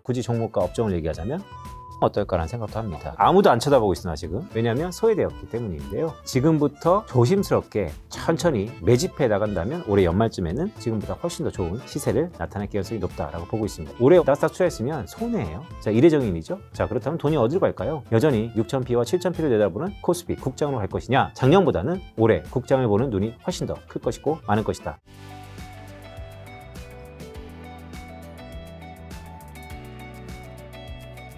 굳이 종목과 업종을 얘기하자면 어떨까라는 생각도 합니다. 아무도 안 쳐다보고 있으나 지금, 왜냐하면 소외되었기 때문인데요. 지금부터 조심스럽게 천천히 매집해 나간다면 올해 연말쯤에는 지금보다 훨씬 더 좋은 시세를 나타낼 가능성이 높다라고 보고 있습니다. 올해 나스닥 투자했으면 손해예요. 자, 이례적인이죠. 자, 그렇다면 돈이 어디로 갈까요? 여전히 6,000P와 7,000P를 내다보는 코스피 국장으로 갈 것이냐, 작년보다는 올해 국장을 보는 눈이 훨씬 더 클 것이고 많을 것이다.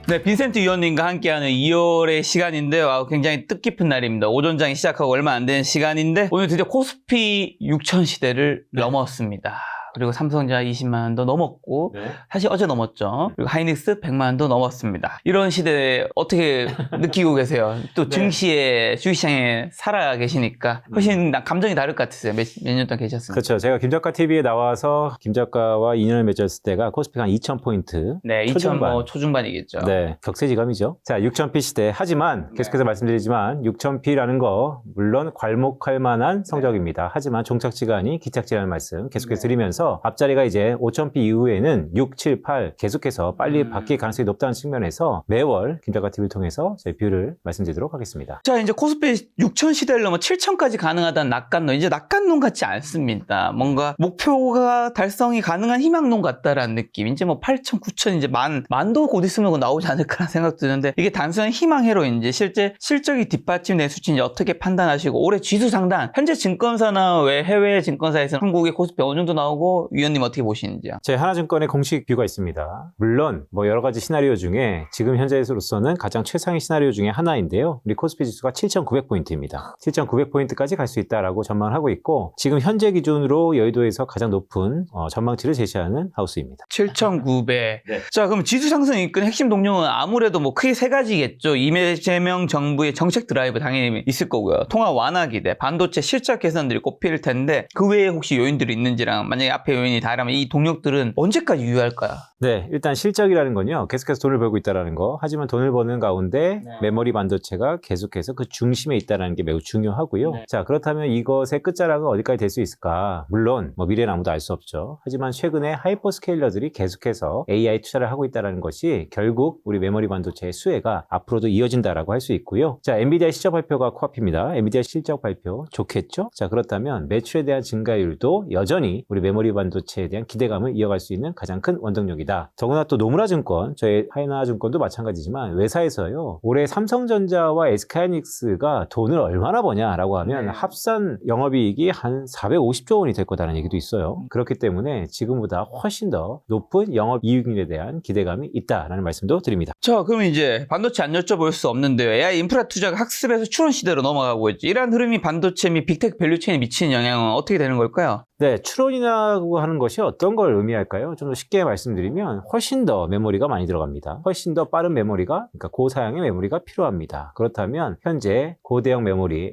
네, 빈센트 위원님과 함께하는 2월의 시간인데요. 굉장히 뜻깊은 날입니다. 오전장이 시작하고 얼마 안 된 시간인데 오늘 드디어 코스피 6,000 시대를 넘었습니다. 그리고 삼성전자 20만 원도 넘었고 사실 어제 넘었죠. 그리고 하이닉스 100만 원도 넘었습니다. 이런 시대에 어떻게 느끼고 계세요? 또 증시에 주식시장에 살아 계시니까 훨씬 감정이 다를 것 같으세요. 몇 년 동안 계셨습니다. 그렇죠. 제가 김작가 TV에 나와서 김작가와 인연을 맺었을 때가 코스피가 한 2,000포인트. 네, 2,000 뭐 초중반이겠죠. 네, 격세지감이죠. 자, 6,000P 시대. 하지만 계속해서 말씀드리지만 6,000P라는 거 물론 괄목할 만한 성적입니다. 하지만 종착지가 아닌 기착지라는 말씀 계속해서 드리면서 앞자리가 이제 5,000P 이후에는 6, 7, 8 계속해서 빨리 바뀔 가능성이 높다는 측면에서 매월 김작가 TV를 통해서 제 뷰를 말씀드리도록 하겠습니다. 자, 이제 코스피 6,000 시대를 넘어 7,000까지 가능하다는 낙관론. 이제 낙관론 같지 않습니다. 뭔가 목표가 달성이 가능한 희망론 같다라는 느낌. 이제 뭐 8,000, 9,000 이제 만도 곧 있으면 나오지 않을까라는 생각도 드는데 이게 단순한 희망회로 이제 실제 실적이 뒷받침된 수치인지 어떻게 판단하시고 올해 지수 상단 현재 증권사나 외 해외 증권사에서는 한국의 코스피 어느 정도 나오고 위원님 어떻게 보시는지요? 제 하나증권의 공식 뷰가 있습니다. 물론 뭐 여러 가지 시나리오 중에 지금 현재로서는 가장 최상의 시나리오 중에 하나인데요. 우리 코스피 지수가 7,900포인트입니다. 7,900포인트까지 갈 수 있다라고 전망하고 있고 지금 현재 기준으로 여의도에서 가장 높은 전망치를 제시하는 하우스입니다. 7,900. 네. 자, 그럼 지수 상승 이끈 핵심 동력은 아무래도 뭐 크게 세 가지겠죠. 이재명 정부의 정책 드라이브 당연히 있을 거고요. 통화 완화 기대, 반도체 실적 개선들이 꼽힐 텐데 그 외에 혹시 요인들이 있는지랑 만약에 앞에 요인이 다르면 이 동력들은 언제까지 유효할까요? 네, 일단 실적이라는 건요. 계속해서 돈을 벌고 있다는 거. 하지만 돈을 버는 가운데 메모리 반도체가 계속해서 그 중심에 있다는 게 매우 중요하고요. 자, 그렇다면 이것의 끝자락은 어디까지 될 수 있을까? 물론 뭐 미래는 아무도 알 수 없죠. 하지만 최근에 하이퍼스케일러들이 계속해서 AI 투자를 하고 있다는 것이 결국 우리 메모리 반도체의 수혜가 앞으로도 이어진다라고 할 수 있고요. 자, 엔비디아 실적 발표가 코앞입니다. 엔비디아 실적 발표 좋겠죠? 자, 그렇다면 매출에 대한 증가율도 여전히 우리 메모리 반도체에 대한 기대감을 이어갈 수 있는 가장 큰 원동력이다. 더구나 또 노무라증권, 저희 하이나증권도 마찬가지지만 외사에서요. 올해 삼성전자와 SK하이닉스가 돈을 얼마나 버냐라고 하면 합산 영업이익이 한 450조 원이 될 거다라는 얘기도 있어요. 그렇기 때문에 지금보다 훨씬 더 높은 영업이익률에 대한 기대감이 있다라는 말씀도 드립니다. 자, 그럼 이제 반도체 안 여쭤볼 수 없는데요. AI 인프라 투자가 학습에서 추론 시대로 넘어가고 있죠. 이러한 흐름이 반도체 및 빅테크 밸류체인에 미치는 영향은 어떻게 되는 걸까요? 네, 추론이라고 하는 것이 어떤 걸 의미할까요? 좀 더 쉽게 말씀드리면 훨씬 더 메모리가 많이 들어갑니다. 훨씬 더 빠른 메모리가, 그러니까 고사양의 메모리가 필요합니다. 그렇다면 현재 고대역 메모리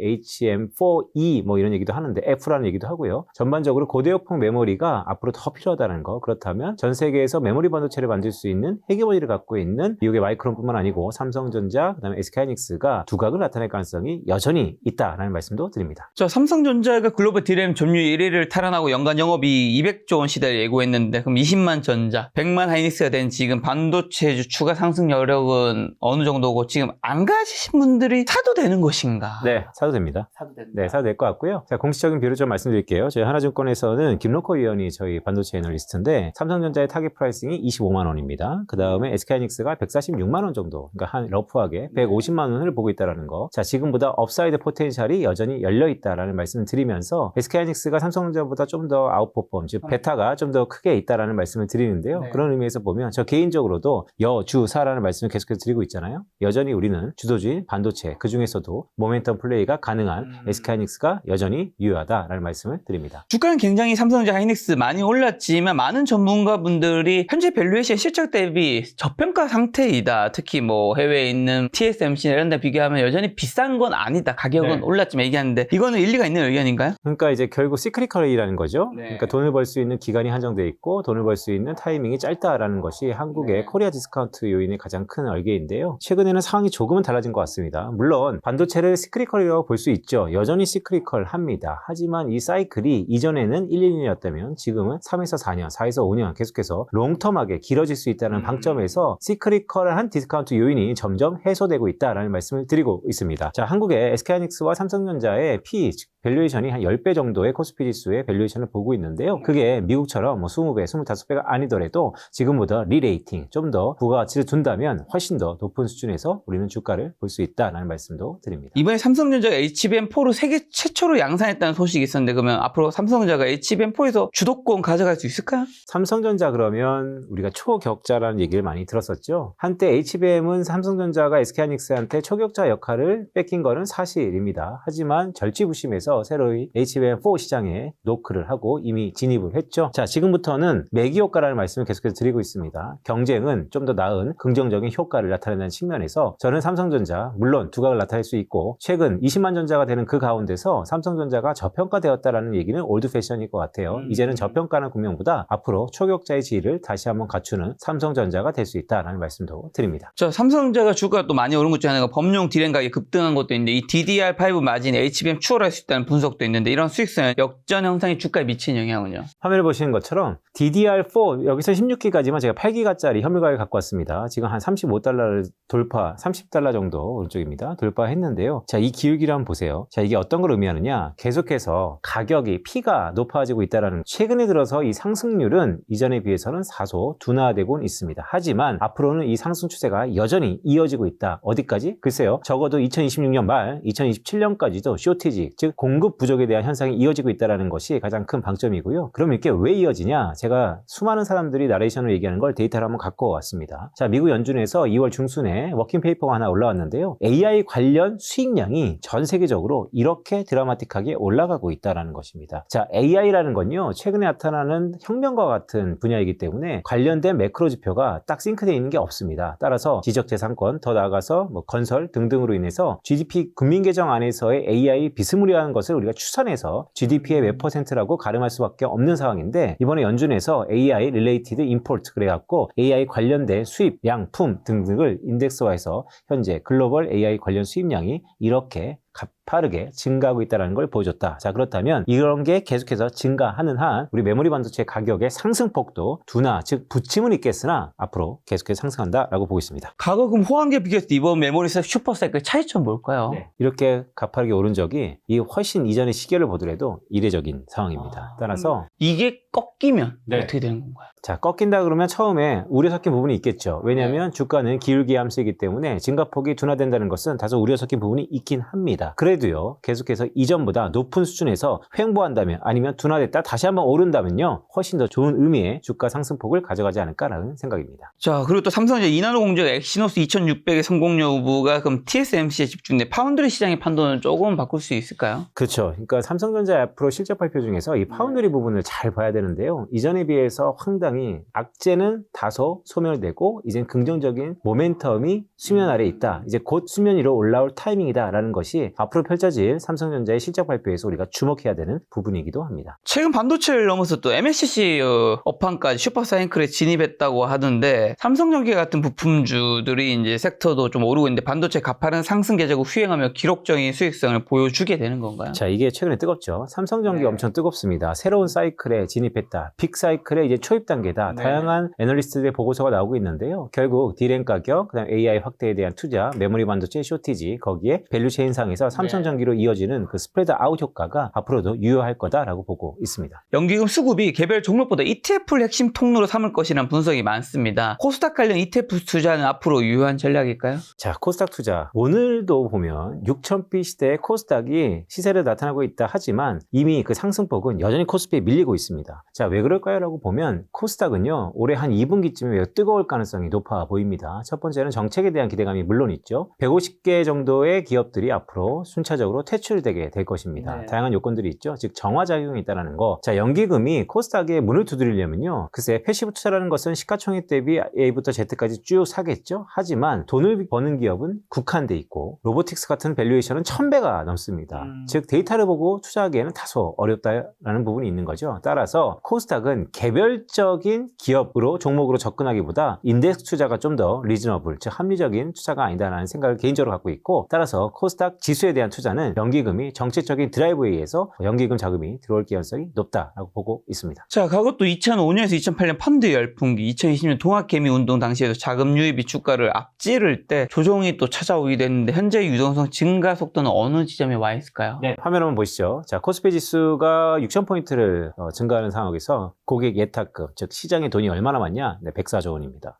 HM4E 뭐 이런 얘기도 하는데 F라는 얘기도 하고요. 전반적으로 고대역폭 메모리가 앞으로 더 필요하다는 거. 그렇다면 전 세계에서 메모리 반도체를 만들 수 있는 헤게모니를 갖고 있는 미국의 마이크론뿐만 아니고 삼성전자, 그다음에 SK하이닉스가 두각을 나타낼 가능성이 여전히 있다라는 말씀도 드립니다. 자, 삼성전자가 글로벌 DRAM 점유율 1위를 탈환하고 연간 영업이 200조 원 시대를 예고했는데 그럼 20만 전자, 100만 하이닉스가 된 지금 반도체 추가 상승 여력은 어느 정도고 지금 안 가지신 분들이 사도 되는 것인가? 네, 사도 됩니다. 사도 된다. 네, 사도 될 것 같고요. 자, 공식적인 비율을 좀 말씀드릴게요. 저희 하나증권에서는 김로커 위원이 저희 반도체 애널리스트인데 삼성전자의 타겟 프라이싱이 25만 원입니다. 그 다음에 SK하이닉스가 146만 원 정도, 그러니까 한 러프하게 150만 원을 보고 있다는 거. 자, 지금보다 업사이드 포텐셜이 여전히 열려 있다라는 말씀을 드리면서 SK하이닉스가 삼성전자보다 좀 더 아웃퍼폼, 즉 베타가 좀 더 크게 있다라는 말씀을 드리는데요. 그런 의미에서 보면 저 개인적으로도 여주사라는 말씀을 계속해서 드리고 있잖아요. 여전히 우리는 주도주인 반도체, 그 중에서도 모멘텀 플레이가 가능한 SK하이닉스가 여전히 유효하다라는 말씀을 드립니다. 주가는 굉장히 삼성전자 하이닉스 많이 올랐지만 많은 전문가분들이 현재 밸류에이션 실적 대비 저평가 상태이다. 특히 뭐 해외에 있는 TSMC나 이런 데 비교하면 여전히 비싼 건 아니다. 가격은 올랐지만 얘기하는데 이거는 일리가 있는 의견인가요? 그러니까 이제 결국 시크리컬이라는 있다라는 거죠. 네. 그러니까 돈을 벌 수 있는 기간이 한정돼 있고 돈을 벌 수 있는 타이밍이 짧다라는 것이 한국의 네. 코리아 디스카운트 요인의 가장 큰 얼개인데요. 최근에는 상황이 조금은 달라진 것 같습니다. 물론 반도체를 시크리컬이라고 볼 수 있죠. 여전히 시크리컬합니다. 하지만 이 사이클이 이전에는 1, 2년이었다면 지금은 3에서 4년, 4에서 5년 계속해서 롱텀하게 길어질 수 있다는 방점에서 시크리컬한 디스카운트 요인이 점점 해소되고 있다라는 말씀을 드리고 있습니다. 자, 한국의 SK하이닉스와 삼성전자의 P, 즉 밸류에이션이 한 10배 정도의 코스피 지수의 밸류에이션을 보고 있는데요. 그게 미국처럼 뭐 20배, 25배가 아니더라도 지금보다 리레이팅, 좀 더 부가가치를 둔다면 훨씬 더 높은 수준에서 우리는 주가를 볼 수 있다는 말씀도 드립니다. 이번에 삼성전자가 HBM4를 세계 최초로 양산했다는 소식이 있었는데 그러면 앞으로 삼성전자가 HBM4에서 주도권 가져갈 수 있을까요? 삼성전자 그러면 우리가 초격자라는 얘기를 많이 들었었죠. 한때 HBM은 삼성전자가 SK하이닉스한테 초격자 역할을 뺏긴 거는 사실입니다. 하지만 절치부심해서 새로이 HBM4 시장에 노크를 하고 이미 진입을 했죠. 자, 지금부터는 매기 효과라는 말씀을 계속해서 드리고 있습니다. 경쟁은 좀 더 나은 긍정적인 효과를 나타내는 측면에서 저는 삼성전자, 물론 두각을 나타낼 수 있고 최근 20만 전자가 되는 그 가운데서 삼성전자가 저평가되었다라는 얘기는 올드 패션일 것 같아요. 이제는 저평가는 국면보다 앞으로 초격자의 지위를 다시 한번 갖추는 삼성전자가 될 수 있다라는 말씀도 드립니다. 저 삼성전자가 주가가 또 많이 오른 것 중에 하나가 범용 디램 가격이 급등한 것도 있는데 이 DDR5 마진이 HBM 추월할 수 있다는 분석도 있는데 이런 수익성 역전 형상이 주가에 미치는 영향은요? 화면을 보시는 것처럼 DDR4 여기서 16기가지만 제가 8기가짜리 현물가를 갖고 왔습니다. 지금 한 35달러를 돌파, 30달러 정도 오른쪽입니다. 돌파했는데요. 자, 이 기울기를 한번 보세요. 자, 이게 어떤 걸 의미하느냐? 계속해서 가격이 P가 높아지고 있다는 최근에 들어서 이 상승률은 이전에 비해서는 다소 둔화되고 있습니다. 하지만 앞으로는 이 상승 추세가 여전히 이어지고 있다. 어디까지? 글쎄요. 적어도 2026년 말 2027년까지도 쇼티지, 즉 공급 부족에 대한 현상이 이어지고 있다는 것이 가장 큰 방점이고요. 그럼 이렇게 왜 이어지냐? 제가 수많은 사람들이 나레이션을 얘기하는 걸 데이터를 한번 갖고 왔습니다. 자, 미국 연준에서 2월 중순에 워킹 페이퍼가 하나 올라왔는데요. AI 관련 수익량이 전 세계적으로 이렇게 드라마틱하게 올라가고 있다는 것입니다. 자, AI라는 건요, 최근에 나타나는 혁명과 같은 분야이기 때문에 관련된 매크로 지표가 딱 싱크되어 있는 게 없습니다. 따라서 지적재산권, 더 나아가서 뭐 건설 등등으로 인해서 GDP 국민계정 안에서의 AI 비스무리한 것을 우리가 추산해서 GDP의 몇 %라고 가름할 수밖에 없는 상황인데 이번에 연준에서 AI related import 그래갖고 AI 관련된 수입, 양품 등등을 인덱스화해서 현재 글로벌 AI 관련 수입량이 이렇게 가파르게 증가하고 있다는 걸 보여줬다. 자, 그렇다면 이런 게 계속해서 증가하는 한 우리 메모리 반도체 가격의 상승폭도 둔화, 즉 부침은 있겠으나 앞으로 계속해서 상승한다라고 보고 있습니다. 가격은 호황기에 비교해서 이번 메모리 슈퍼사이클 차이점 뭘까요? 네. 이렇게 가파르게 오른 적이 이 훨씬 이전의 시계를 보더라도 이례적인 상황입니다. 따라서 이게 꺾이면 네. 어떻게 되는 건가요? 자, 꺾인다 그러면 처음에 우려 섞인 부분이 있겠죠. 왜냐하면 주가는 기울기 함수이기 때문에 증가폭이 둔화된다는 것은 다소 우려 섞인 부분이 있긴 합니다. 그래도요, 계속해서 이전보다 높은 수준에서 횡보한다면 아니면 둔화됐다 다시 한번 오른다면요, 훨씬 더 좋은 의미의 주가 상승폭을 가져가지 않을까라는 생각입니다. 자, 그리고 또 삼성전자 이나노 공정 엑시노스 2600의 성공 여부가 그럼 TSMC에 집중돼 파운드리 시장의 판도는 조금 바꿀 수 있을까요? 그렇죠. 그러니까 삼성전자 앞으로 실적 발표 중에서 이 파운드리 부분을 잘 봐야 되는데요. 이전에 비해서 상당히 악재는 다소 소멸되고 이젠 긍정적인 모멘텀이 수면 아래에 있다. 이제 곧 수면 위로 올라올 타이밍이다라는 것이 앞으로 펼쳐질 삼성전자의 실적 발표에서 우리가 주목해야 되는 부분이기도 합니다. 최근 반도체를 넘어서 또 MSCC 업황까지 슈퍼사이클에 진입했다고 하던데 삼성전기 같은 부품주들이 이제 섹터도 좀 오르고 있는데 반도체 가파른 상승 계제국 휘행하며 기록적인 수익성을 보여주게 되는 건가요? 자, 이게 최근에 뜨겁죠. 삼성전기 네. 엄청 뜨겁습니다. 새로운 사이클에 진입했다. 빅 사이클의 이제 초입 단계다. 네. 다양한 애널리스트들의 보고서가 나오고 있는데요. 결국 D램 가격, 그다음 AI 확대에 대한 투자, 메모리 반도체 쇼티지, 거기에 밸류체인 상에서 삼성전기로 이어지는 그 스프레드 아웃 효과가 앞으로도 유효할 거다라고 보고 있습니다. 연기금 수급이 개별 종목보다 ETF를 핵심 통로로 삼을 것이라는 분석이 많습니다. 코스닥 관련 ETF 투자는 앞으로 유효한 전략일까요? 자, 코스닥 투자. 오늘도 보면 6,000비 시대의 코스닥이 시세를 나타나고 있다 하지만 이미 그 상승폭은 여전히 코스피에 밀리고 있습니다. 자, 왜 그럴까요? 라고 보면 코스닥은요, 올해 한 2분기쯤에 매우 뜨거울 가능성이 높아 보입니다. 첫 번째는 정책에 대한 기대감이 물론 있죠. 150개 정도의 기업들이 앞으로 시장으로 순차적으로 퇴출되게 될 것입니다. 네. 다양한 요건들이 있죠. 즉 정화작용이 있다는 거. 자, 연기금이 코스닥에 문을 두드리려면요. 글쎄 패시브 투자라는 것은 시가총액 대비 A부터 Z까지 쭉 사겠죠. 하지만 돈을 버는 기업은 국한돼 있고 로보틱스 같은 밸류에이션은 1000배가 넘습니다. 즉 데이터를 보고 투자하기에는 다소 어렵다라는 부분이 있는 거죠. 따라서 코스닥은 개별적인 기업으로 종목으로 접근하기보다 인덱스 투자가 좀 더 리즈너블, 즉 합리적인 투자가 아니다라는 생각을 개인적으로 갖고 있고, 따라서 코스닥 지수에 대한 투자는 연기금이 정책적인 드라이브에 의해서 연기금 자금이 들어올 가능성이 높다라고 보고 있습니다. 자, 그것도 2005년에서 2008년 펀드 열풍기, 2020년 동학개미 운동 당시에도 자금 유입이 주가를 앞지를 때 조정이 또 찾아오게 됐는데 현재 유동성 증가 속도는 어느 지점에 와 있을까요? 네, 화면 한번 보시죠. 자, 코스피 지수가 6,000포인트를 증가하는 상황에서 고객 예탁금, 즉 시장에 돈이 얼마나 많냐? 네, 104조 원입니다.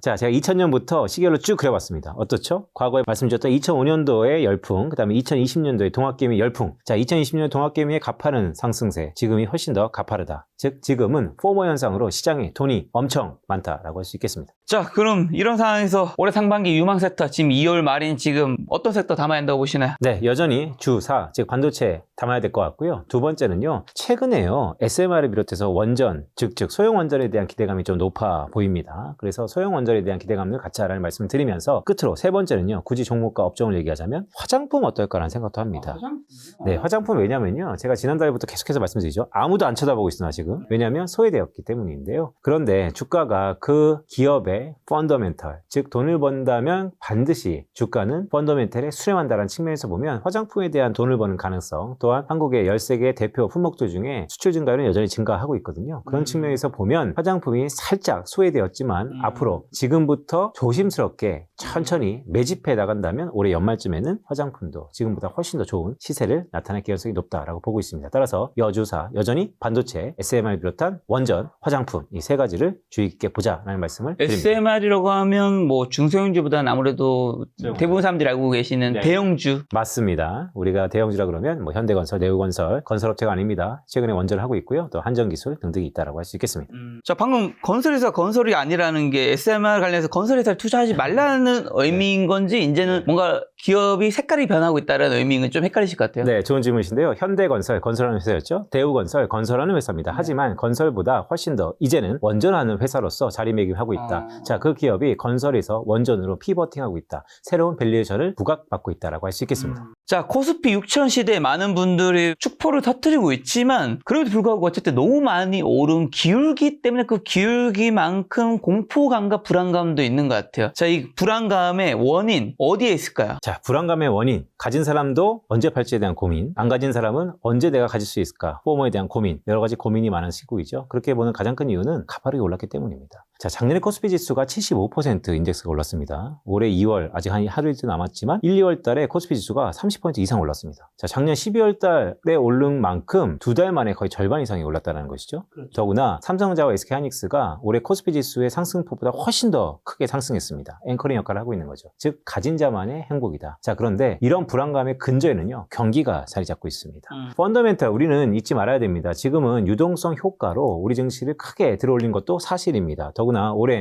자, 제가 2000년부터 시계로 쭉 그려봤습니다. 어떻죠? 과거에 말씀드렸던 2005년도의 열풍, 그 다음에 2020년도의 동학개미 열풍. 자, 2020년 동학개미의 가파른 상승세, 지금이 훨씬 더 가파르다. 즉 지금은 포모 현상으로 시장에 돈이 엄청 많다라고 할 수 있겠습니다. 자, 그럼 이런 상황에서 올해 상반기 유망 섹터, 지금 2월 말인 지금 어떤 섹터 담아야 한다고 보시나요? 네, 여전히 주사, 즉 반도체 담아야 될 것 같고요. 두 번째는요, 최근에요, SMR을 비롯해서 원전, 즉 소형 원전에 대한 기대감이 좀 높아 보입니다. 그래서 소형 원전에 대한 기대감을 갖자라는 말씀을 드리면서 끝으로 세 번째는요, 굳이 종목과 업종을 얘기하자면 화장품 어떨까라는 생각도 합니다. 네, 화장품 왜냐면요, 제가 지난달부터 계속해서 말씀드리죠. 아무도 안 쳐다보고 있으나 지금. 왜냐하면 소외되었기 때문인데요. 그런데 주가가 그 기업의 펀더멘털, 즉 돈을 번다면 반드시 주가는 펀더멘털에 수렴한다는 측면에서 보면 화장품에 대한 돈을 버는 가능성, 또한 한국의 13개 대표 품목들 중에 수출 증가율은 여전히 증가하고 있거든요. 그런 측면에서 보면 화장품이 살짝 소외되었지만 앞으로 지금부터 조심스럽게 천천히 매집해 나간다면 올해 연말쯤에는 화장품도 지금보다 훨씬 더 좋은 시세를 나타낼 가능성이 높다라고 보고 있습니다. 따라서 여주사 여전히 반도체, SMR 비롯한 원전, 화장품 이 세 가지를 주의 깊게 보자라는 말씀을 드립니다. SMR이라고 하면 뭐 중소형주보다는 아무래도 대부분 사람들이 알고 계시는 네. 대형주. 맞습니다. 우리가 대형주라 그러면 뭐 현대건설, 내우건설, 건설업체가 아닙니다. 최근에 원전을 하고 있고요. 또 한전기술 등등이 있다라고 할 수 있겠습니다. 자, 방금 건설회사 건설이 아니라는 게 SMR 관련해서 건설회사를 투자하지 말라는 의미인 건지 이제는 뭔가 기업이 색깔이 변하고 있다는 의미인 건 좀 헷갈리실 것 같아요. 네, 좋은 질문이신데요. 현대건설, 건설하는 회사였죠. 대우건설, 건설하는 회사입니다. 하지만 건설보다 훨씬 더 이제는 원전하는 회사로서 자리매김하고 있다. 자, 그 기업이 건설에서 원전으로 피버팅하고 있다. 새로운 밸류에이션을 부각받고 있다라고 할 수 있겠습니다. 자, 코스피 6000 시대에 많은 분들이 축포를 터뜨리고 있지만 그럼에도 불구하고 어쨌든 너무 많이 오른 기울기 때문에 그 기울기만큼 공포감과 불안감도 있는 것 같아요. 자, 이 불안감의 원인 어디에 있을까요? 자, 불안감의 원인. 가진 사람도 언제 팔지에 대한 고민, 안 가진 사람은 언제 내가 가질 수 있을까, 포모에 대한 고민, 여러 가지 고민이 많은 시국이죠. 그렇게 보는 가장 큰 이유는 가파르게 올랐기 때문입니다. 자, 작년에 코스피 지수가 75% 인덱스가 올랐습니다. 올해 2월 아직 한 하루 이틀 남았지만 1, 2월 달에 코스피 지수가 30% 이상 올랐습니다. 자, 작년 12월 달에 오른 만큼 두 달 만에 거의 절반 이상이 올랐다는 것이죠. 그렇죠. 더구나 삼성전자와 SK하이닉스가 올해 코스피 지수의 상승폭보다 훨씬 더 크게 상승했습니다. 앵커링 역할을 하고 있는 거죠. 즉 가진 자만의 행복이다. 자, 그런데 이런 불안감의 근저에는요, 경기가 자리 잡고 있습니다. 펀더멘탈 우리는 잊지 말아야 됩니다. 지금은 유동성 효과로 우리 증시를 크게 들어올린 것도 사실입니다. 더구나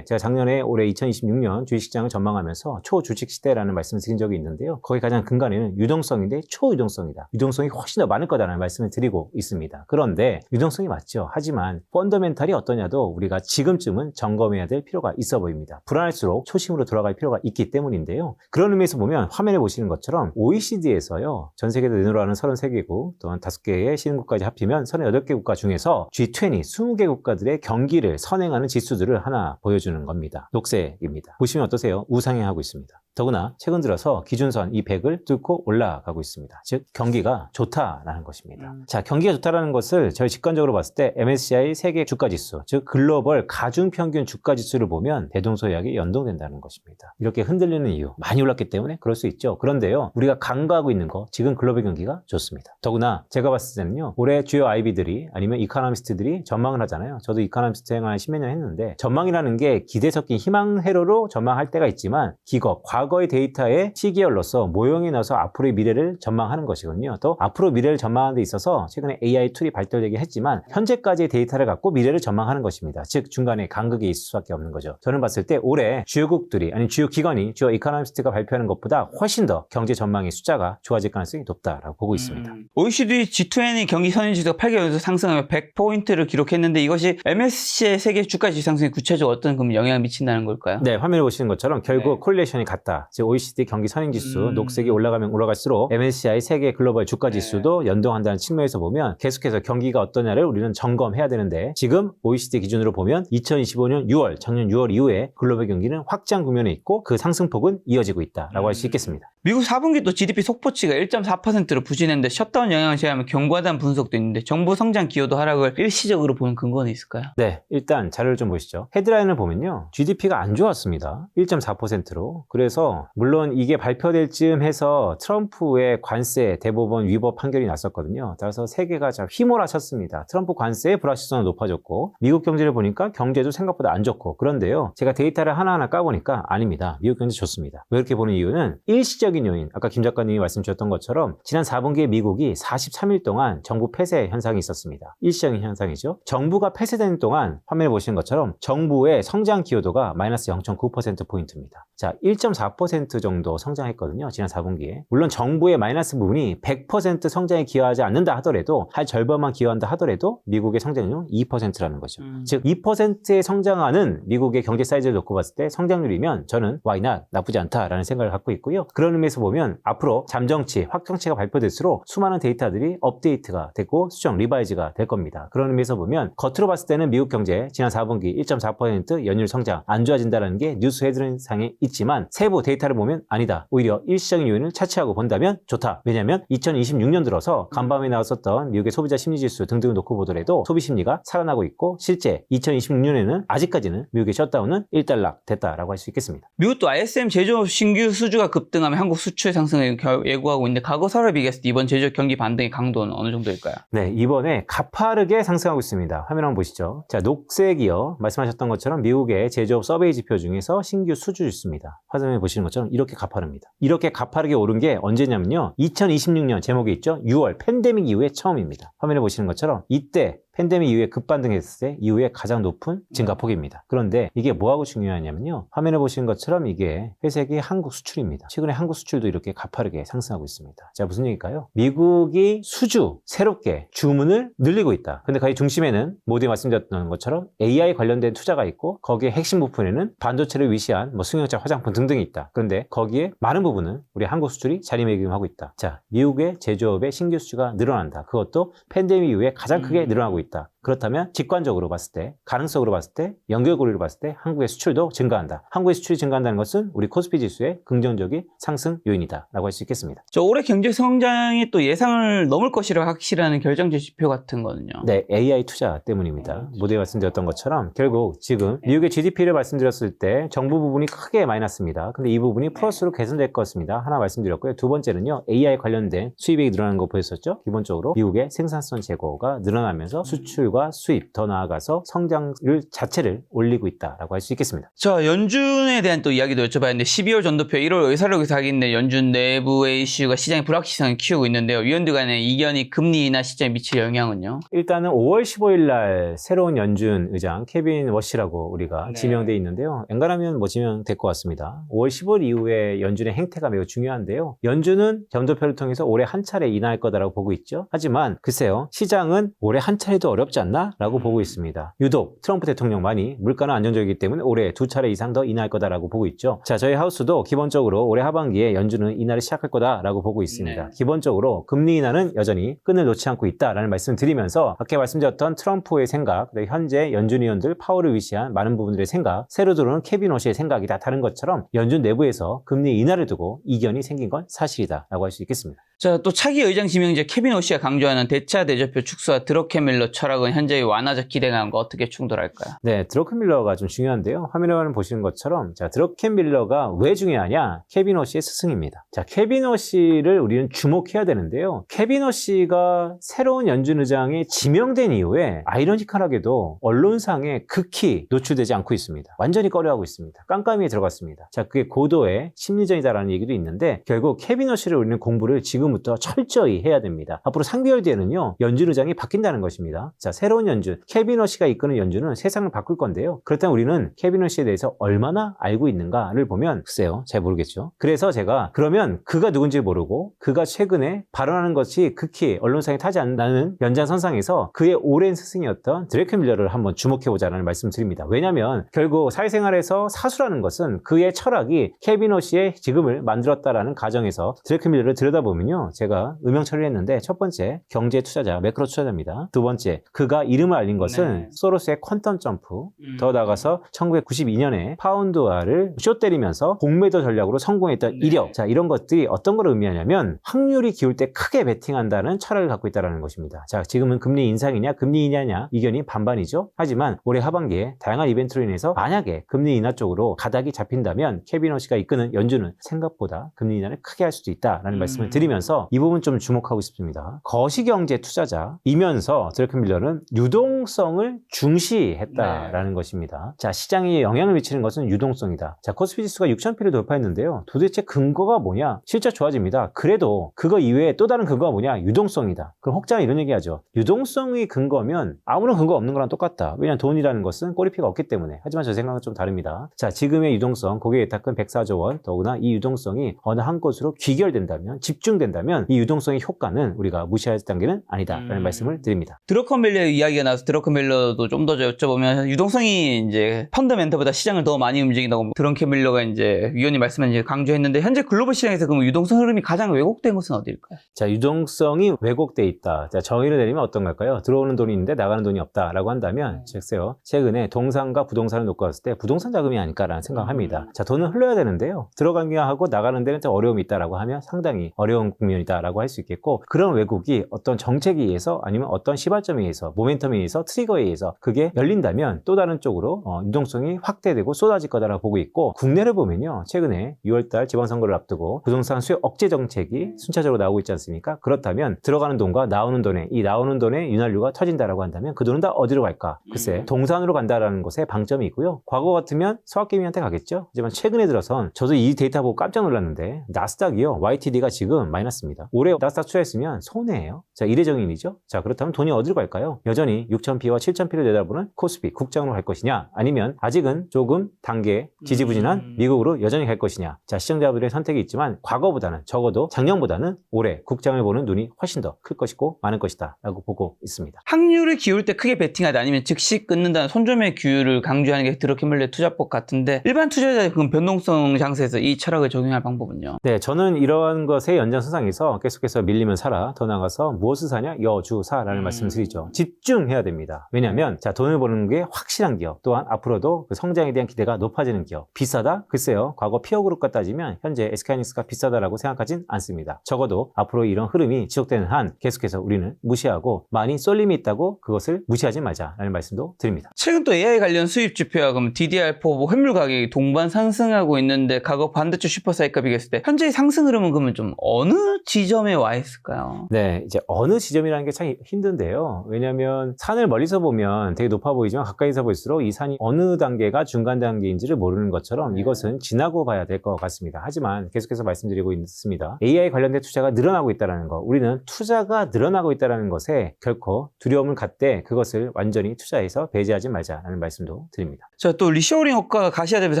제가 작년에 올해 2026년 주식시장을 전망하면서 초주식 시대라는 말씀을 드린 적이 있는데요. 거기 가장 근간에는 유동성인데 초유동성이다. 유동성이 훨씬 더 많을 거다라는 말씀을 드리고 있습니다. 그런데 유동성이 맞죠. 하지만 펀더멘탈이 어떠냐도 우리가 지금쯤은 점검해야 될 필요가 있어 보입니다. 불안할수록 초심으로 돌아갈 필요가 있기 때문인데요. 그런 의미에서 보면 화면에 보시는 것처럼 OECD에서요. 전 세계를 내놓으라는 33개국 또한 5개의 신흥국까지 합치면 38개 국가 중에서 G20, 20개 국가들의 경기를 선행하는 지수들을 하나 보여주는 겁니다. 녹색입니다. 보시면 어떠세요? 우상향하고 있습니다. 더구나 최근 들어서 기준선 이 100을 뚫고 올라가고 있습니다. 즉 경기가 좋다라는 것입니다. 자, 경기가 좋다라는 것을 저희 직관적으로 봤을 때 MSCI 세계 주가지수, 즉 글로벌 가중평균 주가지수를 보면 대동소이하게 연동된다는 것입니다. 이렇게 흔들리는 이유 많이 올랐기 때문에 그럴 수 있죠. 그런데요, 우리가 간과하고 있는 거 지금 글로벌 경기가 좋습니다. 더구나 제가 봤을 때는요, 올해 주요 IB들이 아니면 이코노미스트들이 전망을 하잖아요. 저도 이코노미스트 생활 10몇 년 했는데 전망이라는 게 기대 섞인 희망 회로로 전망할 때가 있지만 기거, 과거 과거의 데이터의 시계열로서 모형이 나서 앞으로의 미래를 전망하는 것이거든요. 또 앞으로 미래를 전망하는 데 있어서 최근에 AI 툴이 발달되긴 했지만 현재까지의 데이터를 갖고 미래를 전망하는 것입니다. 즉 중간에 간극이 있을 수밖에 없는 거죠. 저는 봤을 때 올해 주요국들이 아니 주요 기관이 주요 이코노미스트가 발표하는 것보다 훨씬 더 경제 전망의 숫자가 좋아질 가능성이 높다라고 보고 있습니다. OECD G20 경기 선진지수가 8개월 연속 상승하며 100포인트를 기록했는데 이것이 MSCI 세계 주가 지수상승에 구체적으로 어떤 영향을 미친다는 걸까요? 네, 화면에 보시는 것처럼 결국 콜릴레이션이 같다. 즉 OECD 경기 선행지수 녹색이 올라가면 올라갈수록 MSCI 세계 글로벌 주가지수도 연동한다는 측면에서 보면 계속해서 경기가 어떠냐를 우리는 점검해야 되는데 지금 OECD 기준으로 보면 2025년 6월, 작년 6월 이후에 글로벌 경기는 확장 국면에 있고 그 상승폭은 이어지고 있다라고 할 수 있겠습니다. 미국 4분기 또 GDP 속보치가 1.4%로 부진했는데 셧다운 영향을 제외하면 견고하다는 분석도 있는데 정부 성장 기여도 하락을 일시적으로 보는 근거는 있을까요? 네, 일단 자료를 좀 보시죠. 헤드라인을 보면요. GDP가 안 좋았습니다. 1.4%로. 그래서 물론 이게 발표될 즈음 해서 트럼프의 관세 대법원 위법 판결이 났었거든요. 따라서 세계가 참 휘몰아쳤습니다. 트럼프 관세의 불확실성은 높아졌고 미국 경제를 보니까 경제도 생각보다 안 좋고 그런데요. 제가 데이터를 하나하나 까보니까 아닙니다. 미국 경제 좋습니다. 왜 이렇게 보는 이유는 일시적인 요인, 아까 김 작가님이 말씀 주셨던 것처럼 지난 4분기에 미국이 43일 동안 정부 폐쇄 현상이 있었습니다. 일시적인 현상이죠. 정부가 폐쇄되는 동안 화면에 보시는 것처럼 정부의 성장 기여도가 마이너스 0.9%포인트입니다. 자, 1.4% 정도 성장했거든요. 지난 4분기에. 물론 정부의 마이너스 부분이 100% 성장에 기여하지 않는다 하더라도 할 절반만 기여한다 하더라도 미국의 성장률은 2%라는 거죠. 즉 2%의 성장하는 미국의 경제 사이즈를 놓고 봤을 때 성장률이면 저는 why not? 나쁘지 않다라는 생각을 갖고 있고요. 그런 의미에서 보면 앞으로 잠정치, 확정치가 발표될수록 수많은 데이터들이 업데이트가 됐고 수정, 리바이즈가 될 겁니다. 그런 의미에서 보면 겉으로 봤을 때는 미국 경제 지난 4분기 1.4% 연율 성장 안 좋아진다는 게 뉴스 헤드라인상에 있지만 세부 데이터를 보면 아니다. 오히려 일시적인 요인을 차치하고 본다면 좋다. 왜냐하면 2026년 들어서 간밤에 나왔었던 미국의 소비자 심리지수 등등을 놓고 보더라도 소비 심리가 살아나고 있고 실제 2026년에는 아직까지는 미국의 셧다운은 일단락 됐다라고 할 수 있겠습니다. 미국도 ISM 제조업 신규 수주가 급등하며 한국 수출 상승을 예고하고 있는데 과거 설에 비교했을 때 이번 제조업 경기 반등의 강도는 어느 정도일까요? 네, 이번에 가파르게 상승하고 있습니다. 화면 한번 보시죠. 자, 녹색이요. 말씀하셨던 것처럼 미국의 제조업 서베이 지표 중에서 신규 수주 지수입니다. 화면에 보시는 것처럼 이렇게 가파릅니다. 이렇게 가파르게 오른 게 언제냐면요. 2026년 제목에 있죠. 6월 팬데믹 이후에 처음입니다. 화면에 보시는 것처럼 이때 팬데믹 이후에 급반등했을 때 이후에 가장 높은 증가폭입니다. 그런데 이게 뭐하고 중요하냐면요. 화면에 보시는 것처럼 이게 회색이 한국 수출입니다. 최근에 한국 수출도 이렇게 가파르게 상승하고 있습니다. 자, 무슨 얘기일까요? 미국이 수주, 새롭게 주문을 늘리고 있다. 근데 거기 중심에는 모두에 말씀드렸던 것처럼 AI 관련된 투자가 있고 거기에 핵심 부분에는 반도체를 위시한 승용차, 화장품 등등이 있다. 그런데 거기에 많은 부분은 우리 한국 수출이 자리매김하고 있다. 자, 미국의 제조업의 신규 수주가 늘어난다. 그것도 팬데믹 이후에 가장 크게 늘어나고 있다. 그렇다면 직관적으로 봤을 때, 가능성으로 봤을 때, 연결고리로 봤을 때 한국의 수출도 증가한다. 한국의 수출이 증가한다는 것은 우리 코스피 지수의 긍정적인 상승 요인이다라고 할 수 있겠습니다. 올해 경제 성장이 또 예상을 넘을 것이라 확실한 결정적 지표 같은 거는요. 네, AI 투자 때문입니다. 모두에 말씀드렸던 것처럼 결국 지금 미국의 GDP를 말씀드렸을 때 정부 부분이 크게 마이너스입니다. 근데 이 부분이 플러스로 개선될 것입니다. 하나 말씀드렸고요. 두 번째는요. AI 관련된 수입액이 늘어나는 거 보였었죠? 기본적으로 미국의 생산성 제고가 늘어나면서 수출과 수입 더 나아가서 성장률 자체를 올리고 있다라고 할 수 있겠습니다. 자, 연준에 대한 또 이야기도 여쭤봤는데 12월 전도표 1월 의사록이 사기인데 연준 내부의 이슈가 시장의 불확실성을 키우고 있는데요. 위원들 간의 이견이 금리 인하 시장에 미칠 영향은요? 일단은 5월 15일 날 새로운 연준 의장 케빈 워시라고 우리가 지명돼 있는데요. 엔간하면 지명될 것 같습니다. 5월 15일 이후에 연준의 행태가 매우 중요한데요. 연준은 전도표를 통해서 올해 한 차례 인하할 거다라고 보고 있죠. 하지만 글쎄요. 시장은 올해 한 차례도 어렵지 않나? 라고 보고 있습니다. 유독 트럼프 대통령만이 물가는 안정적이기 때문에 올해 두 차례 이상 더 인하할 거다라고 보고 있죠. 자, 저희 하우스도 기본적으로 올해 하반기에 연준은 인하를 시작할 거다라고 보고 있습니다. 기본적으로 금리 인하는 여전히 끈을 놓지 않고 있다라는 말씀을 드리면서 아까 말씀드렸던 트럼프의 생각, 현재 연준 위원들 파월을 위시한 많은 부분들의 생각, 새로 들어오는 케빈 워시의 생각이 다 다른 것처럼 연준 내부에서 금리 인하를 두고 이견이 생긴 건 사실이다라고 할 수 있겠습니다. 자, 또 차기 의장 지명자 케빈 오씨가 강조하는 대차 대조표 축소와 드러켄밀러 철학은 현재의 완화적 기대감과 어떻게 충돌할까요? 네, 드러켄밀러가 좀 중요한데요. 화면에 보시는 것처럼 자, 드러켄밀러가 왜 중요하냐? 케빈 오씨의 스승입니다. 자, 케빈 오씨를 우리는 주목해야 되는데요. 케빈 오씨가 새로운 연준 의장에 지명된 이후에 아이러니컬하게도 언론상에 극히 노출되지 않고 있습니다. 완전히 꺼려하고 있습니다. 깜깜이에 들어갔습니다. 자, 그게 고도의 심리전이다라는 얘기도 있는데 결국 케빈 오씨를 우리는 공부를 지금부터 철저히 해야 됩니다. 앞으로 3개월 뒤에는요, 연준 의장이 바뀐다는 것입니다. 자, 새로운 연준, 케빈 오씨가 이끄는 연준은 세상을 바꿀 건데요. 그렇다면 우리는 케빈 오씨에 대해서 얼마나 알고 있는가를 보면 글쎄요, 잘 모르겠죠. 그래서 제가 그러면 그가 누군지 모르고 그가 최근에 발언하는 것이 극히 언론상에 타지 않는 연장선상에서 그의 오랜 스승이었던 드러켄밀러를 한번 주목해보자는 말씀을 드립니다. 왜냐하면 결국 사회생활에서 사수라는 것은 그의 철학이 케빈 오씨의 지금을 만들었다라는 가정에서 드러켄밀러를 들여다보면요, 제가 음영 처리를 했는데 첫 번째 경제 투자자, 매크로 투자자입니다. 두 번째 그가 이름을 알린 것은 소로스의 퀀텀 점프, 더 나아가서 1992년에 파운드화를 쇼 때리면서 공매도 전략으로 성공했던 이력. 자, 이런 것들이 어떤 걸 의미하냐면 확률이 기울 때 크게 베팅한다는 철학을 갖고 있다는 것입니다. 자, 지금은 금리 인상이냐 금리 인하냐 이견이 반반이죠. 하지만 올해 하반기에 다양한 이벤트로 인해서 만약에 금리 인하 쪽으로 가닥이 잡힌다면 케빈 오씨가 이끄는 연준은 생각보다 금리 인하를 크게 할 수도 있다라는 말씀을 드리면서 이 부분 좀 주목하고 싶습니다. 거시경제 투자자이면서 드러켄밀러는 유동성을 중시했다라는 것입니다. 자, 시장에 영향을 미치는 것은 유동성이다. 자, 코스피 지수가 6,000피를 돌파했는데요. 도대체 근거가 뭐냐? 실적 좋아집니다. 그래도 그거 이외에 또 다른 근거가 뭐냐? 유동성이다. 그럼 혹자는 이런 얘기하죠. 유동성이 근거면 아무런 근거 없는 거랑 똑같다. 왜냐하면 돈이라는 것은 꼬리피가 없기 때문에. 하지만 저 생각은 좀 다릅니다. 자, 지금의 유동성, 고객 예탁금 104조 원, 더구나 이 유동성이 어느 한 곳으로 귀결된다면, 집중된다면 이 유동성의 효과는 우리가 무시할 단계는 아니다라는 말씀을 드립니다. 드러켄밀러 이야기가 나와서 드러켄밀러도 좀 더 여쭤보면 유동성이 이제 펀더멘털보다 시장을 더 많이 움직인다고 드러켄밀러가 이제 위원님 말씀을 이제 강조했는데 현재 글로벌 시장에서 그럼 유동성 흐름이 가장 왜곡된 것은 어디일까요? 자, 유동성이 왜곡돼 있다. 자, 정의를 내리면 어떤 걸까요? 들어오는 돈이 있는데 나가는 돈이 없다라고 한다면 글쎄요, 최근에 동산과 부동산을 놓고 봤을 때 부동산 자금이 아닐까라는 생각을 합니다. 자, 돈은 흘러야 되는데요. 들어가기가 하고 나가는 데는 좀 어려움이 있다라고 하면 상당히 어려운 국면이다라고 할 수 있겠고, 그런 왜곡이 어떤 정책에 의해서 아니면 어떤 시발점에 의해서 모멘텀에 의해서 트리거에 의해서 그게 열린다면 또 다른 쪽으로 유동성이 확대되고 쏟아질 거다라고 보고 있고, 국내를 보면요, 최근에 6월달 지방선거를 앞두고 부동산 수요 억제 정책이 순차적으로 나오고 있지 않습니까? 그렇다면 들어가는 돈과 나오는 돈에 이 나오는 돈의 윤활유가 터진다라고 한다면 그 돈은 다 어디로 갈까? 글쎄, 동산으로 간다라는 것에 방점이 있고요. 과거 같으면 서학개미한테 가겠죠. 하지만 최근에 들어선 저도 이 데이터 보고 깜짝 놀랐는데 나스닥이요, YTD가 지금 마이너스입니다. 올해 나스닥 투자했으면 손해예요. 자, 이례적인이죠. 자, 그렇다면 돈이 어디로 갈까요? 여전히 6,000피와 7,000피를 내다보는 코스피 국장으로 갈 것이냐, 아니면 아직은 조금 단계 지지부진한 미국으로 여전히 갈 것이냐. 자, 시청자분들의 선택이 있지만 과거보다는, 적어도 작년보다는 올해 국장을 보는 눈이 훨씬 더 클 것이고 많을 것이다 라고 보고 있습니다. 확률을 기울 때 크게 베팅하다 아니면 즉시 끊는다는 손절매 규율을 강조하는 게 드러켄밀러 투자법 같은데, 일반 투자자의 그 변동성 장세에서 이 철학을 적용할 방법은요? 네, 저는 이러한 것의 연장선상에서 계속해서 밀리면 사라, 더 나가서 무엇을 사냐? 여주사라는 말씀을 드리죠. 집중해야 됩니다. 왜냐하면 자, 돈을 버는 게 확실한 기업, 또한 앞으로도 그 성장에 대한 기대가 높아지는 기업. 비싸다? 글쎄요, 과거 피어그룹과 따지면 현재 SK하이닉스가 비싸다라고 생각하진 않습니다. 적어도 앞으로 이런 흐름이 지속되는 한 계속해서 우리는 무시하고, 많이 쏠림이 있다고 그것을 무시하지 말자라는 말씀도 드립니다. 최근 또 AI 관련 수입 지표와 그럼 DDR4 환물 가격이 동반 상승하고 있는데, 과거 반도체 슈퍼사이클 비교했을 때 현재의 상승 흐름은 그러면 좀 어느 지점에 와 있을까요? 네, 이제 어느 지점이라는 게 참 힘든데요. 왜냐하면 산을 멀리서 보면 되게 높아 보이지만 가까이서 볼수록 이 산이 어느 단계가 중간 단계인지를 모르는 것처럼 이것은 지나고 봐야 될 것 같습니다. 하지만 계속해서 말씀드리고 있습니다. AI 관련된 투자가 늘어나고 있다는 거, 우리는 투자가 늘어나고 있다는 것에 결코 두려움을 갖되 그것을 완전히 투자해서 배제하지 말자라는 말씀도 드립니다. 자, 또 리쇼어링 효과가 가시화되면서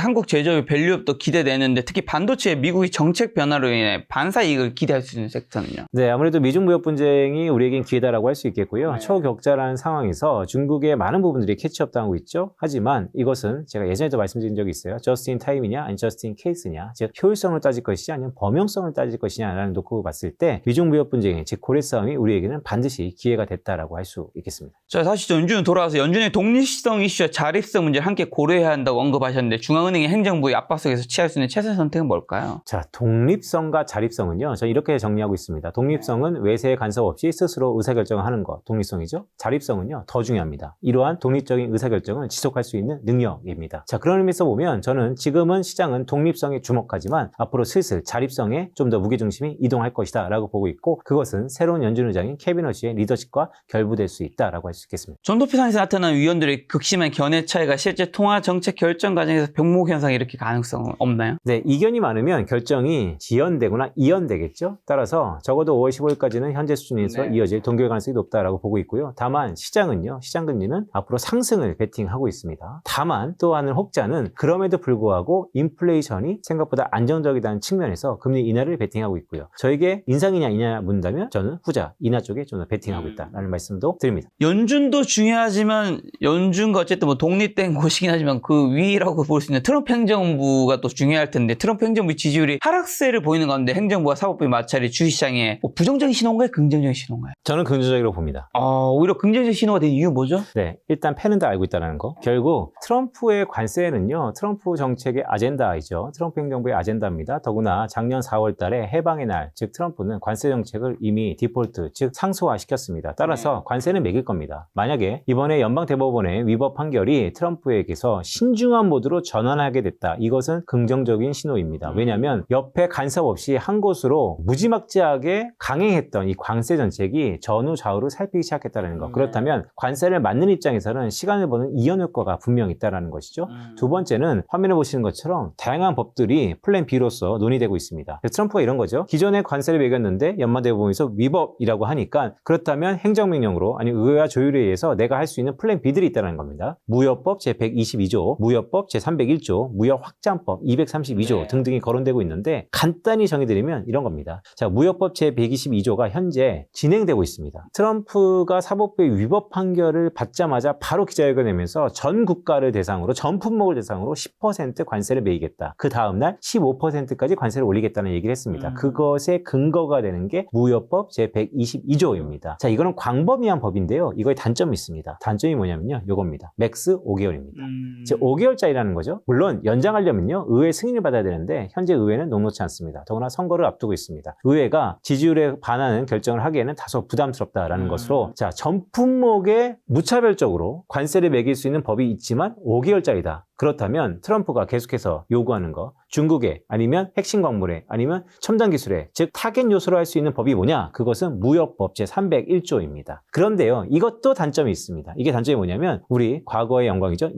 한국 제조업 밸류업도 기대되는데, 특히 반도체의 미국의 정책 변화로 인해 반사 이익을 기대할 수 있는 섹터는요? 네, 아무래도 미중 무역 분쟁이 우리에겐 기회다라고 할 수 있겠고요. 초격자라는 상황에서 중국의 많은 부분들이 캐치업 당하고 있죠. 하지만 이것은 제가 예전에도 말씀드린 적이 있어요. 저스트 인 타임이냐 아니 저스트 인 케이스냐, 즉 효율성을 따질 것이냐 아니면 범용성을 따질 것이냐라는 놓고 봤을 때 미중 무역 분쟁의 즉 고래 싸움이 우리에게는 반드시 기회가 됐다라고 할 수 있겠습니다. 자, 다시 연준은 돌아와서 연준의 독립성 이슈와 자립성 문제를 함께 고려해야 한다고 언급하셨는데, 중앙은행의 행정부의 압박 속에서 취할 수 있는 최선의 선택은 뭘까요? 자, 독립성과 자립성은요, 저는 이렇게 이렇게 정리하고 있습니다. 독립성은 외세의 간섭 없이 스스로 의사결정을 하는 것, 독립성이죠. 자립성은요, 더 중요합니다. 이러한 독립적인 의사결정을 지속할 수 있는 능력입니다. 자, 그런 의미에서 보면 저는 지금은 시장은 독립성에 주목하지만 앞으로 슬슬 자립성에 좀 더 무게중심이 이동할 것이다 라고 보고 있고, 그것은 새로운 연준 의장인 케빈 허쉬의 리더십과 결부될 수 있다라고 할 수 있겠습니다. 존도피산에서 나타난 위원들의 극심한 견해 차이가 실제 통화 정책 결정 과정에서 병목 현상이 일으킬 가능성은 없나요? 네, 이견이 많으면 결정이 지연되거나 이연되겠죠. 따라서 적어도 5월 15일까지는 현재 수준에서 이어질 동결 가능성이 높다라고 보고 있고요. 다만 시장은요, 시장 금리는 앞으로 상승을 베팅하고 있습니다. 다만 또 하는 혹자는 그럼에도 불구하고 인플레이션이 생각보다 안정적이라는 측면에서 금리 인하를 베팅하고 있고요. 저에게 인상이냐 인하냐 묻는다면 저는 후자, 인하 쪽에 좀 더 베팅하고 있다라는 말씀도 드립니다. 연준도 중요하지만 연준과 어쨌든 뭐 독립된 곳이긴 하지만 그 위라고 볼 수 있는 트럼프 행정부가 또 중요할 텐데, 트럼프 행정부 지지율이 하락세를 보이는 가운데 행정부와 사법부의 마찰이 주시장에 뭐 부정적인 신호인가요? 긍정적인 신호인가요? 저는 긍정적으로 봅니다. 오히려 긍정적인 신호가 된 이유 뭐죠? 네, 일단 패는 다 알고 있다는 거. 결국 트럼프의 관세는요, 트럼프 정책의 아젠다이죠. 트럼프 행정부의 아젠다입니다. 더구나 작년 4월 달에 해방의 날, 즉 트럼프는 관세 정책을 이미 디폴트, 즉 상소화시켰습니다. 따라서 관세는 매길 겁니다. 만약에 이번에 연방대법원의 위법 판결이 트럼프에게서 신중한 모드로 전환하게 됐다. 이것은 긍정적인 신호입니다. 왜냐하면 옆에 간섭 없이 한 곳으로 무지막지하게 강행했던 이 관세 정책이 전후 좌우로 살피기 시작했다는 것. 그렇다면 관세를 맞는 입장에서는 시간을 버는 이연 효과가 분명히 있다는 것이죠. 두 번째는 화면에 보시는 것처럼 다양한 법들이 플랜 B로서 논의되고 있습니다. 그래서 트럼프가 이런 거죠. 기존에 관세를 매겼는데 연방대법원에서 위법이라고 하니까 그렇다면 행정명령으로 아니 의회와 조율에 의해서 내가 할 수 있는 플랜 B들이 있다는 겁니다. 무역법 제122조, 무역법 제301조, 무역확장법 232조 등등이 거론되고 있는데 간단히 정의드리면 이런 겁니다. 자, 무역법 제122조가 현재 진행되고 있습니다. 트럼프가 사법부의 위법 판결을 받자마자 바로 기자회견을 내면서 전 국가를 대상으로, 전 품목을 대상으로 10% 관세를 매기겠다. 그 다음날 15%까지 관세를 올리겠다는 얘기를 했습니다. 그것의 근거가 되는 게 무역법 제122조입니다. 자, 이거는 광범위한 법인데요. 이거에 단점이 있습니다. 단점이 뭐냐면요, 요겁니다. 맥스 5개월입니다. 즉 5개월짜리라는 거죠. 물론 연장하려면요, 의회 승인을 받아야 되는데 현재 의회는 녹록지 않습니다. 더구나 선거를 앞두고 있습니다. 의회가 지지율에 반하는 결정을 하기에는 다소 부담스럽다라는 것으로, 자, 전 품목에 무차별적으로 관세를 매길 수 있는 법이 있지만 5개월짜리다. 그렇다면 트럼프가 계속해서 요구하는 거, 중국에 아니면 핵심 광물에 아니면 첨단 기술에, 즉 타겟 요소로 할 수 있는 법이 뭐냐? 그것은 무역법 제301조입니다. 그런데요, 이것도 단점이 있습니다. 이게 단점이 뭐냐면 우리 과거의 영광이죠.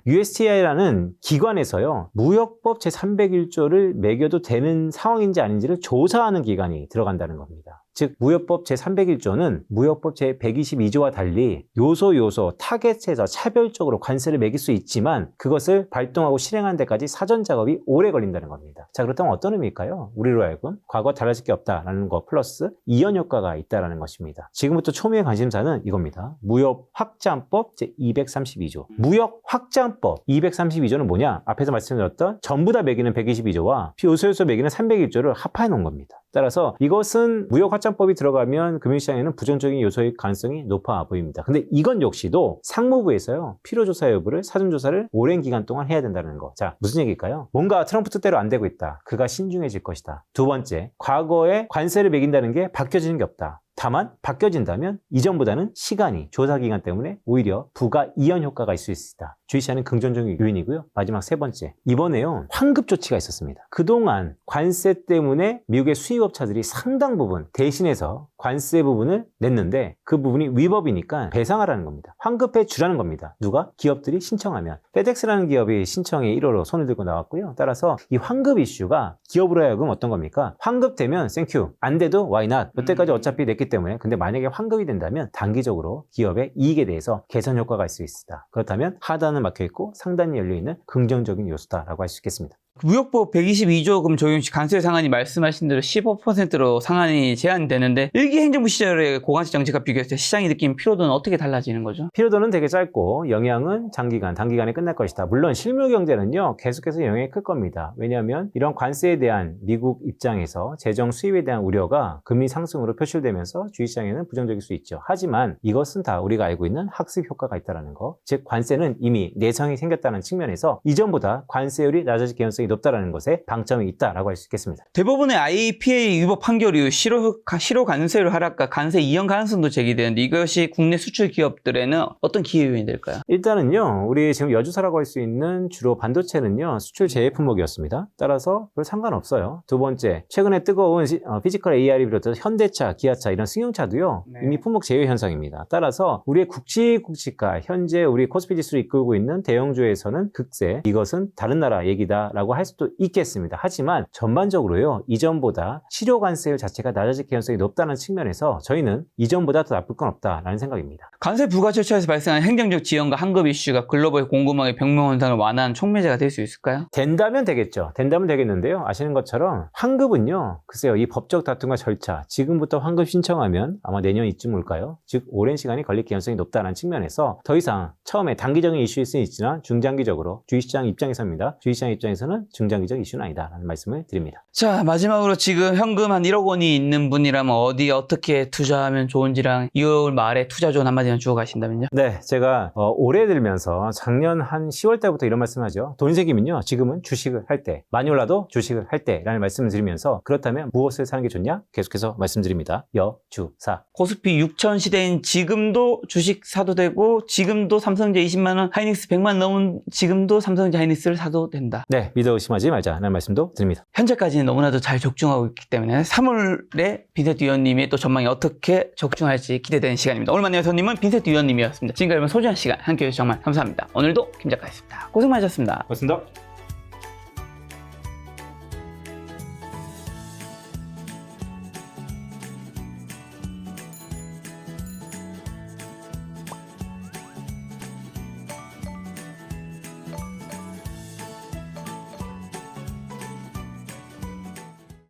USTR라는 기관에서요, 무역법 제301조를 매겨도 되는 상황인지 아닌지를 조사하는 기관이 들어간다는 겁니다. 즉 무역법 제301조는 무역법 제122조와 달리 요소 타겟에서 차별적으로 관세를 매길 수 있지만 그것을 발동하고 실행하는 데까지 사전 작업이 오래 걸린다는 겁니다. 자, 그렇다면 어떤 의미일까요? 우리로 하여금 과거 달라질 게 없다라는 거 플러스 이연 효과가 있다라는 것입니다. 지금부터 초미의 관심사는 이겁니다. 무역확장법 제232조. 무역확장법 232조는 뭐냐? 앞에서 말씀드렸던 전부 다 매기는 122조와 요소 매기는 301조를 합해 놓은 겁니다. 따라서 이것은 무역확장법이 들어가면 금융시장에는 부정적인 요소의 가능성이 높아 보입니다. 근데 이건 역시도 상무부에서요, 필요조사 여부를 사전조사를 오랜 기간 동안 해야 된다는 거. 자, 무슨 얘기일까요? 뭔가 트럼프 뜻대로 안 되고 있다. 그가 신중해질 것이다. 두 번째, 과거에 관세를 매긴다는 게 바뀌어지는 게 없다. 다만 바뀌어진다면 이전보다는 시간이, 조사기간 때문에 오히려 부가 이연 효과가 있을 수 있다. 주의시하는 긍정적인 요인이고요. 마지막 세 번째, 이번에요, 환급 조치가 있었습니다. 그동안 관세 때문에 미국의 수입업체들이 상당 부분 대신해서 관세 부분을 냈는데 그 부분이 위법이니까 배상하라는 겁니다. 환급해 주라는 겁니다. 누가? 기업들이 신청하면. 페덱스라는 기업이 신청에 1호로 손을 들고 나왔고요. 따라서 이 환급 이슈가 기업으로 하여금 어떤 겁니까? 환급되면 땡큐, 안 돼도 why not? 여태까지 어차피 냈기 때문에. 근데 만약에 환급이 된다면 단기적으로 기업의 이익에 대해서 개선 효과가 있을 수 있다. 그렇다면 하단은 막혀있고 상단이 열려있는 긍정적인 요소다라고 할 수 있겠습니다. 무역법 122조 금 적용 시 관세 상한이 말씀하신 대로 15%로 상한이 제한되는데 일기 행정부 시절의 고관세 정책과 비교했을 때 시장이 느낀 피로도는 어떻게 달라지는 거죠? 피로도는 되게 짧고 영향은 장기간, 단기간에 끝날 것이다. 물론 실물 경제는요, 계속해서 영향이 클 겁니다. 왜냐하면 이런 관세에 대한 미국 입장에서 재정 수입에 대한 우려가 금리 상승으로 표출되면서 주식시장에는 부정적일 수 있죠. 하지만 이것은 다 우리가 알고 있는 학습 효과가 있다는 거. 즉 관세는 이미 내성이 생겼다는 측면에서 이전보다 관세율이 낮아질 가능성이 높다라는 것에 방점이 있다라고 할 수 있겠습니다. 대부분의 IPA 위법 판결 이후 실효 관세율 하락과 관세 이행 가능성도 제기되는데 이것이 국내 수출 기업들에는 어떤 기회 요인이 될까요? 일단은요, 우리 지금 여주사라고 할 수 있는 주로 반도체는요, 수출 제외 품목이었습니다. 따라서 별 상관없어요. 두 번째, 최근에 뜨거운 피지컬 AR이 비롯해서 현대차, 기아차 이런 승용차도요, 네. 이미 품목 제외 현상입니다. 따라서 우리의 굵직굵직한 현재 우리 코스피 지수를 이끌고 있는 대형주에서는 극세, 이것은 다른 나라 얘기다라고 할 수도 있겠습니다. 하지만 전반적으로요, 이전보다 실효 관세율 자체가 낮아질 가능성이 높다는 측면에서 저희는 이전보다 더 나쁠 건 없다라는 생각입니다. 관세 부가 절차에서 발생한 행정적 지연과 환급 이슈가 글로벌 공급망의 병명 현상을 완화하는 촉매제가 될 수 있을까요? 된다면 되겠죠. 된다면 되겠는데요. 아시는 것처럼 환급은요. 글쎄요. 이 법적 다툼과 절차, 지금부터 환급 신청하면 아마 내년 이쯤 올까요? 즉 오랜 시간이 걸릴 가능성이 높다는 측면에서 더 이상 처음에 단기적인 이슈일 수는 있지만 중장기적으로 주식시장 입장에서입니다. 주식시장 입장에서는 중장기적 이슈는 아니다라는 말씀을 드립니다. 자, 마지막으로 지금 현금 한 1억 원이 있는 분이라면 어디에 어떻게 투자하면 좋은지랑 2월 말에 투자 조언 한마디만 주고 가신다면요? 네, 제가 올해 들면서 작년 한 10월 달부터 이런 말씀하죠. 돈 생기면요, 지금은 주식을 할 때, 많이 올라도 주식을 할 때라는 말씀을 드리면서 그렇다면 무엇을 사는 게 좋냐? 계속해서 말씀드립니다. 여주사. 코스피 6천 시대인 지금도 주식 사도 되고 지금도 삼성전자 20만 원, 하이닉스 100만 넘은 지금도 삼성전자 하이닉스를 사도 된다. 네, 믿어 의심하지 말자라는 말씀도 드립니다. 현재까지는 너무나도 잘 적중하고 있기 때문에 3월에 빈세트 위원님의 또 전망이 어떻게 적중할지 기대되는 시간입니다. 오늘 만난 손님은 빈세트 위원님이었습니다. 지금까지 소중한 시간 함께해 주셔서 정말 감사합니다. 오늘도 김 작가였습니다. 고생 많으셨습니다. 고맙습니다.